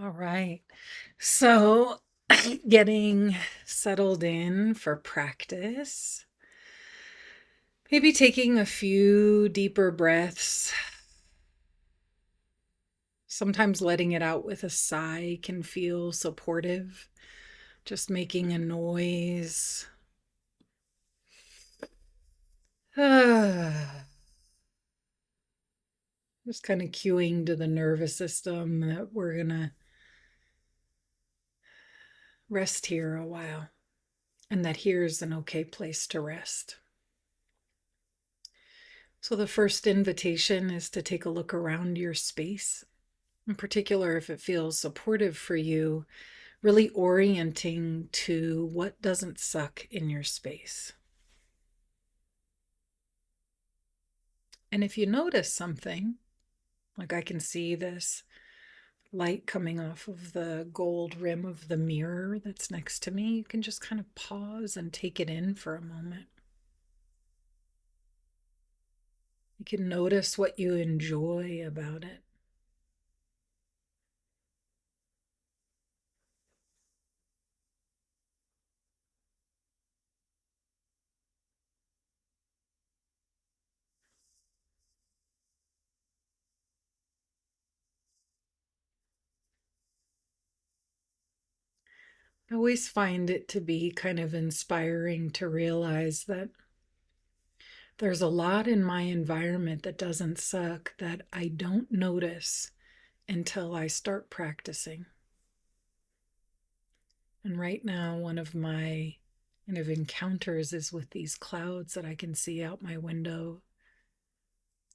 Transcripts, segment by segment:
All right. So, getting settled in for practice, maybe taking a few deeper breaths. Sometimes letting it out with a sigh can feel supportive. Just making a noise. Just kind of cueing to the nervous system that we're going to rest here a while and that here's an okay place to rest. So, the first invitation is to take a look around your space, in particular, if it feels supportive for you, really orienting to what doesn't suck in your space. And if you notice something, like I can see this light coming off of the gold rim of the mirror that's next to me, you can just kind of pause and take it in for a moment. You can notice what you enjoy about it. I always find it to be kind of inspiring to realize that there's a lot in my environment that doesn't suck that I don't notice until I start practicing. And right now, one of my kind of encounters is with these clouds that I can see out my window.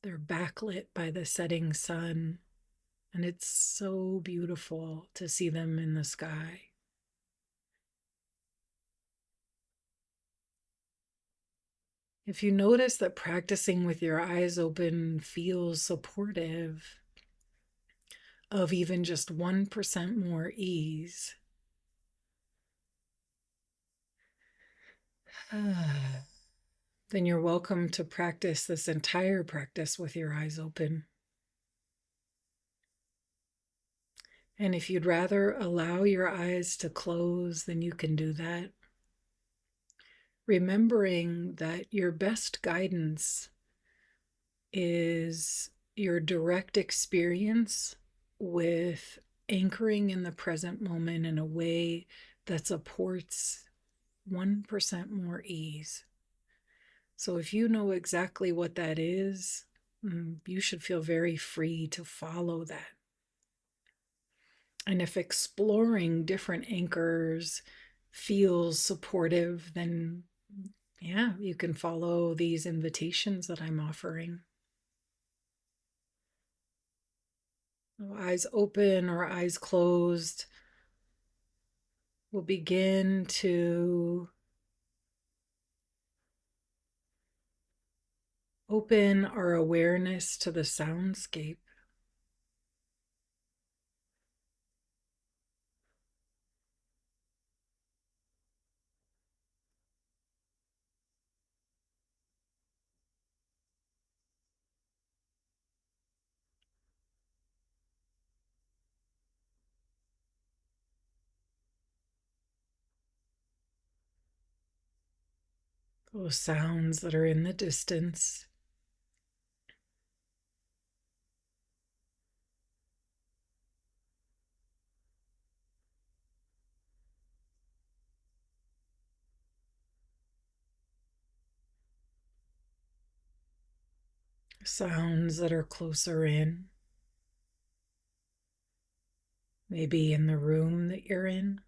They're backlit by the setting sun, and it's so beautiful to see them in the sky. If you notice that practicing with your eyes open feels supportive of even just 1% more ease, then you're welcome to practice this entire practice with your eyes open. And if you'd rather allow your eyes to close, then you can do that. Remembering that your best guidance is your direct experience with anchoring in the present moment in a way that supports 1% more ease. So if you know exactly what that is, you should feel very free to follow that. And if exploring different anchors feels supportive, then yeah, you can follow these invitations that I'm offering. Eyes open or eyes closed, we'll begin to open our awareness to the soundscape. Those sounds that are in the distance. Sounds that are closer in, maybe in the room that you're in.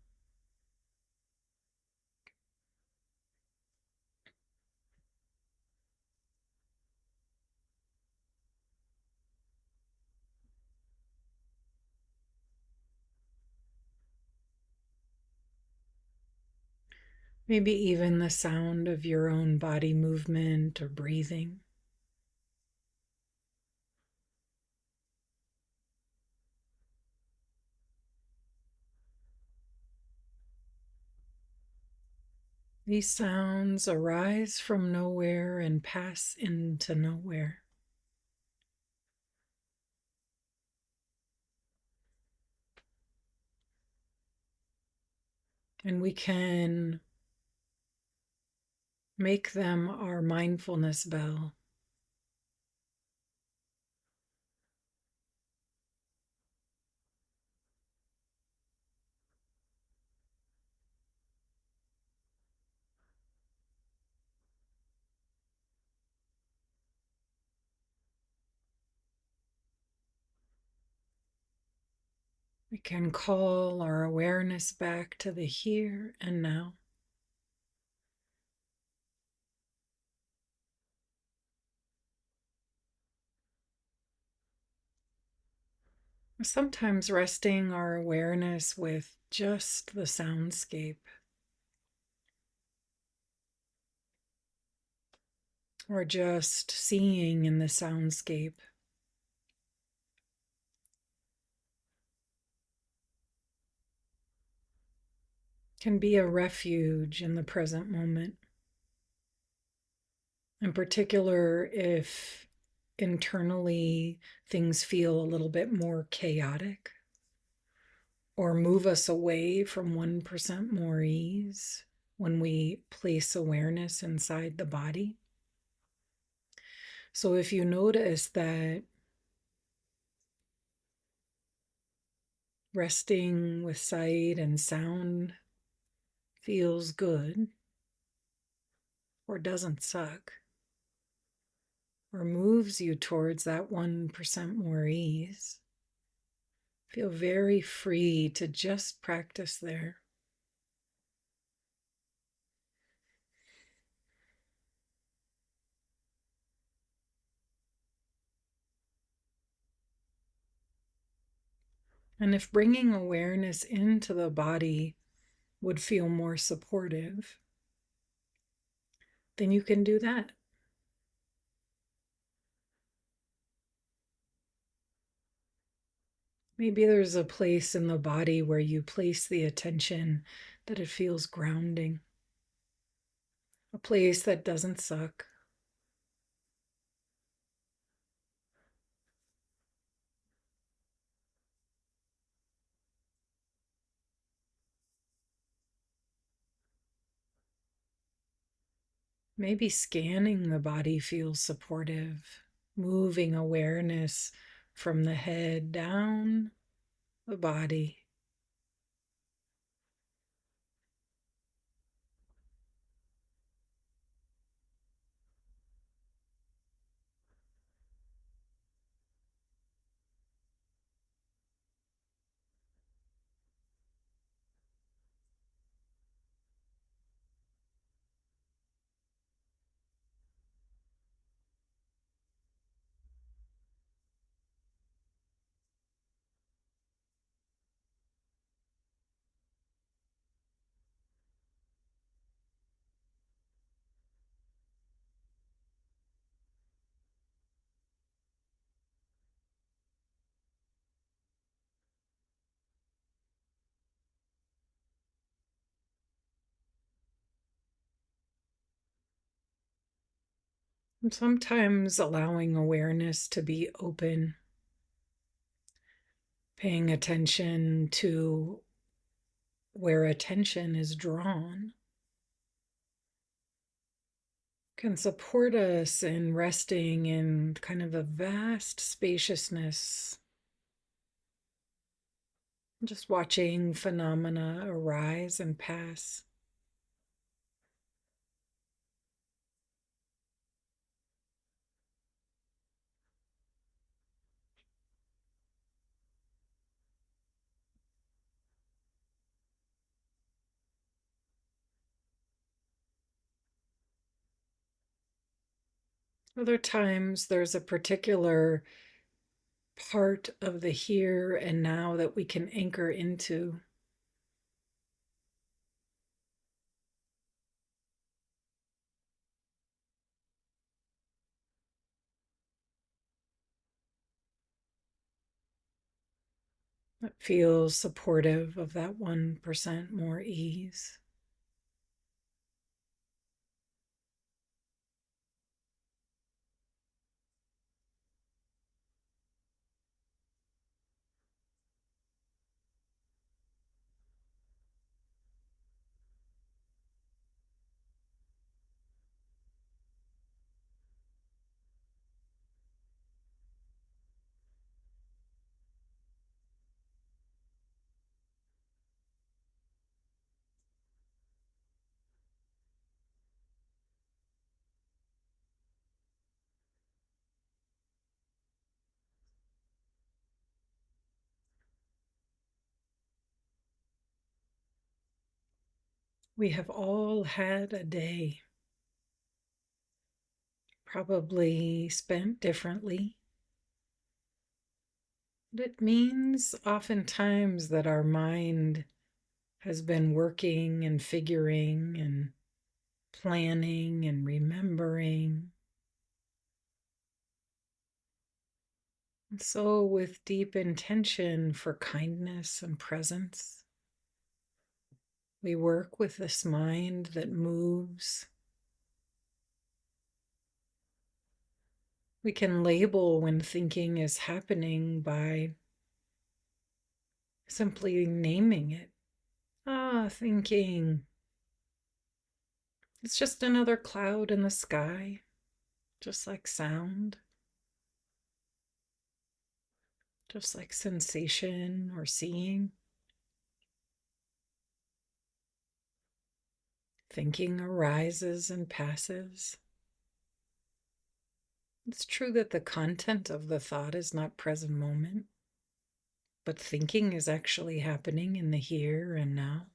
Maybe even the sound of your own body movement or breathing. These sounds arise from nowhere and pass into nowhere. And we can make them our mindfulness bell. We can call our awareness back to the here and now. Sometimes resting our awareness with just the soundscape, or just seeing in the soundscape, can be a refuge in the present moment. In particular, if internally things feel a little bit more chaotic or move us away from 1% more ease when we place awareness inside the body. So if you notice that resting with sight and sound feels good or doesn't suck or moves you towards that 1% more ease, feel very free to just practice there. And if bringing awareness into the body would feel more supportive, then you can do that. Maybe there's a place in the body where you place the attention that it feels grounding, a place that doesn't suck. Maybe scanning the body feels supportive, moving awareness from the head down the body. And sometimes allowing awareness to be open, paying attention to where attention is drawn, can support us in resting in kind of a vast spaciousness, just watching phenomena arise and pass. Other times, there's a particular part of the here and now that we can anchor into. That feels supportive of that 1% more ease. We have all had a day, probably spent differently. It means oftentimes that our mind has been working and figuring and planning and remembering. And so, with deep intention for kindness and presence, we work with this mind that moves. We can label when thinking is happening by simply naming it. Ah, thinking. It's just another cloud in the sky, just like sound, just like sensation or seeing. Thinking arises and passes. It's true that the content of the thought is not present moment, but thinking is actually happening in the here and now.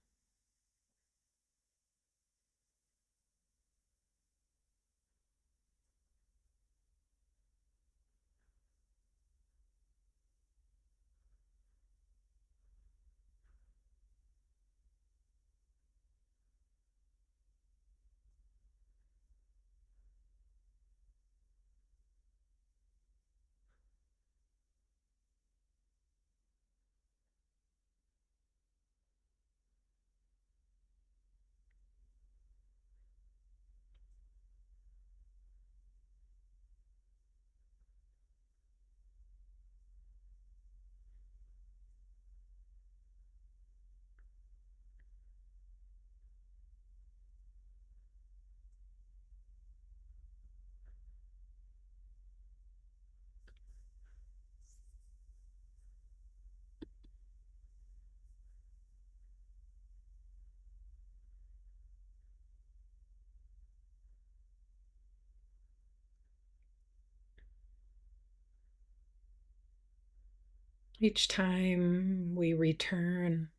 Each time we return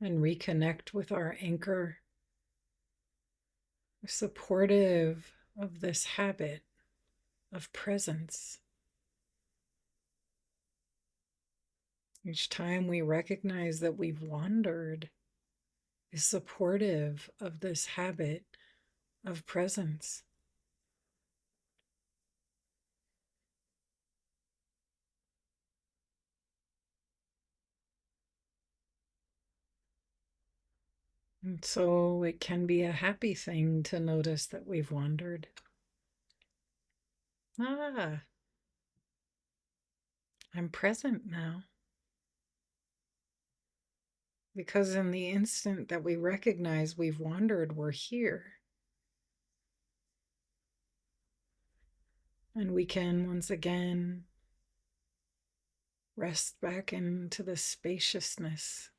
and reconnect with our anchor, we're supportive of this habit of presence. Each time we recognize that we've wandered, is supportive of this habit of presence. And so it can be a happy thing to notice that we've wandered. Ah, I'm present now. Because in the instant that we recognize we've wandered, we're here. And we can once again rest back into the spaciousness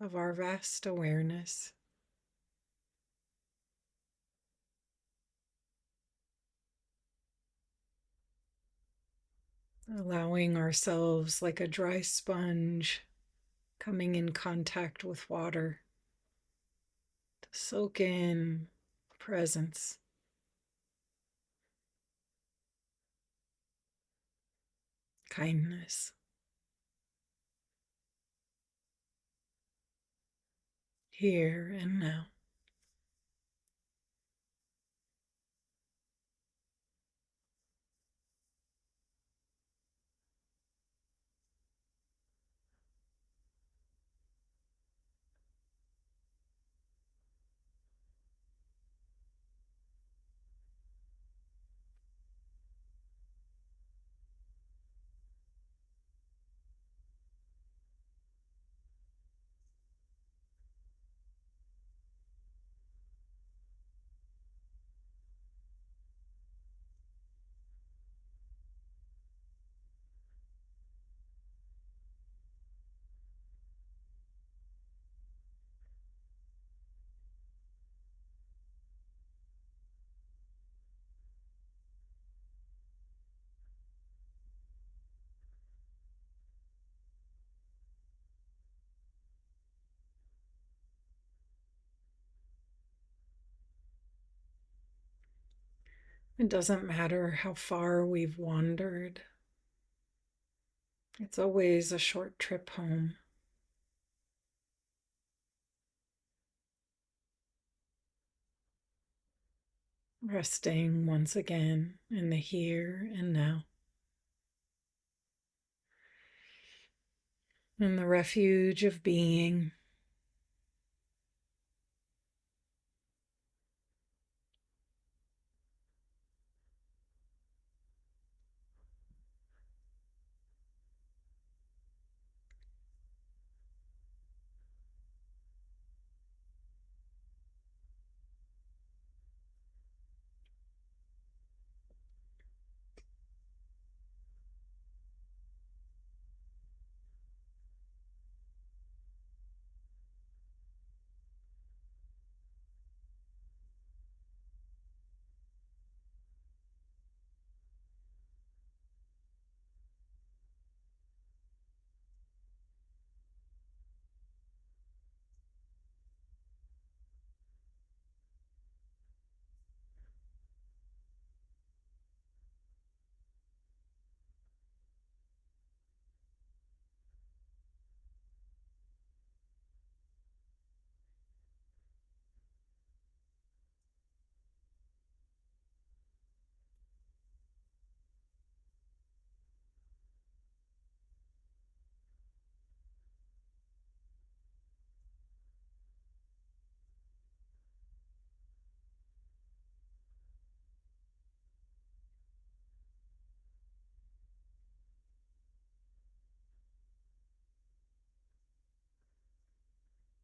of our vast awareness. Allowing ourselves, like a dry sponge coming in contact with water, to soak in presence, kindness, here and now. It doesn't matter how far we've wandered, it's always a short trip home. Resting once again in the here and now, in the refuge of being.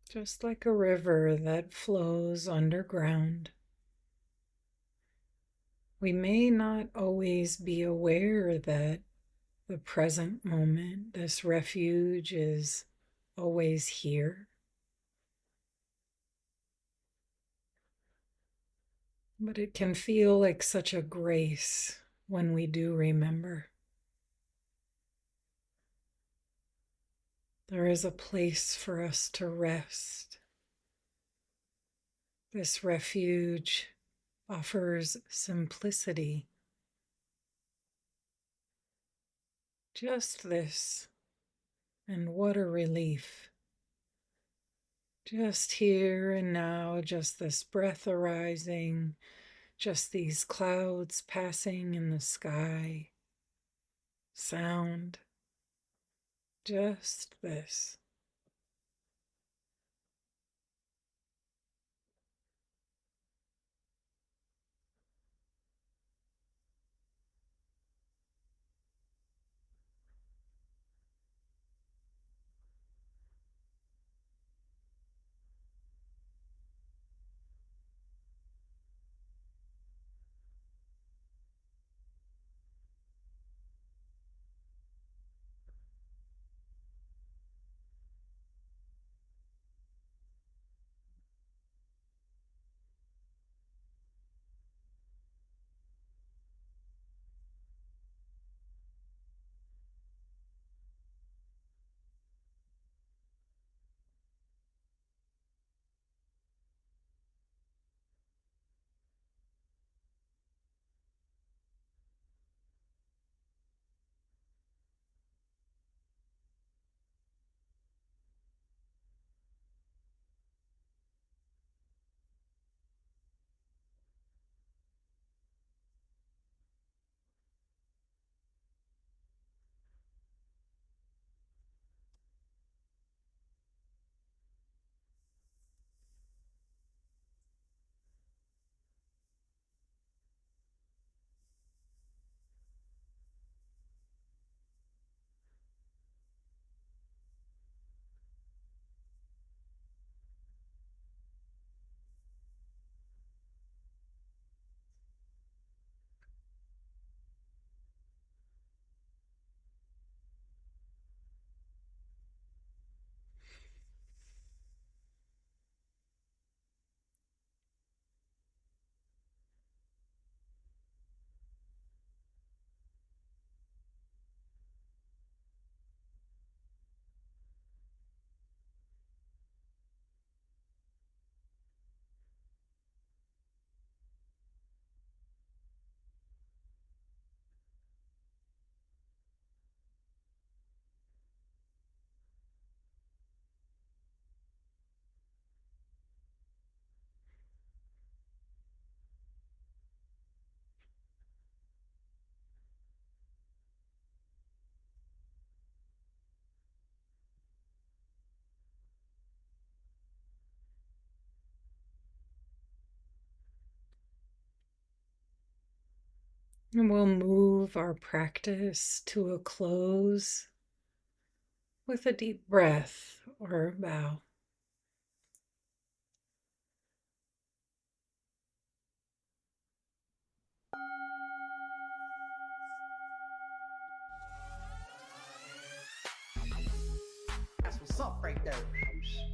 Just like a river that flows underground. We may not always be aware that the present moment, this refuge, is always here. But it can feel like such a grace when we do remember. There is a place for us to rest. This refuge offers simplicity. Just this, and what a relief. Just here and now, just this breath arising, just these clouds passing in the sky, sound, just this. And we'll move our practice to a close with a deep breath or a bow. That's what's up right there.